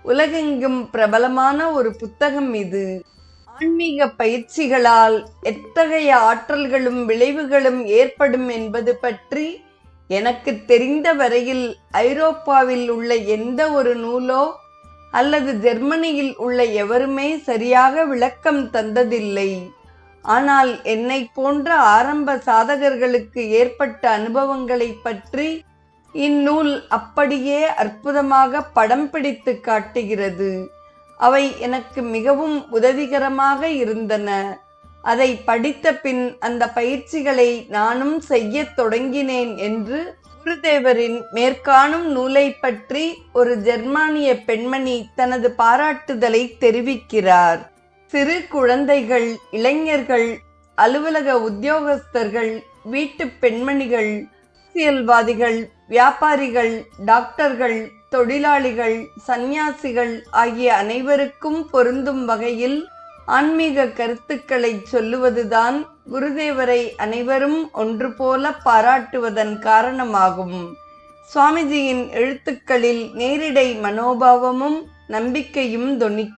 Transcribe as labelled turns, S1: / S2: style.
S1: உலகெங்கும் பிரபலமான ஒரு புத்தகம் இது. ஆன்மீக பயிற்சிகளால் எத்தகைய ஆற்றல்களும் விளைவுகளும் ஏற்படும் என்பது பற்றி எனக்கு தெரிந்த வரையில் ஐரோப்பாவில் உள்ள எந்த ஒரு நூலோ அல்லது ஜெர்மனியில் உள்ள எவருமே சரியாக விளக்கம் தந்ததில்லை. ஆனால் என்னை போன்ற ஆரம்ப சாதகர்களுக்கு ஏற்பட்ட அனுபவங்களை பற்றி இந்நூல் அப்படியே அற்புதமாக படம் பிடித்து காட்டுகிறது. அவை எனக்கு மிகவும் உதவிகரமாக இருந்தன. அதை படித்த பின் அந்த பயிற்சிகளை நானும் செய்யத் தொடங்கினேன் என்று குருதேவரின் மேற்காணும் நூலை பற்றி ஒரு ஜெர்மானிய பெண்மணி தனது பாராட்டுதலை தெரிவிக்கிறார். சிறு குழந்தைகள், இளைஞர்கள், அலுவலக உத்தியோகஸ்தர்கள், வீட்டு பெண்மணிகள், அரசியல்வாதிகள், வியாபாரிகள், டாக்டர்கள், தொழிலாளிகள், சந்நியாசிகள் ஆகிய அனைவருக்கும் பொருந்தும் வகையில் ஆன்மீக கருத்துக்களை சொல்லுவதுதான் குருதேவரை அனைவரும் ஒன்று போல பாராட்டுவதன் காரணமாகும். சுவாமிஜியின் எழுத்துக்களில் நேரிடை மனோபாவமும் நம்பிக்கையும் தொனி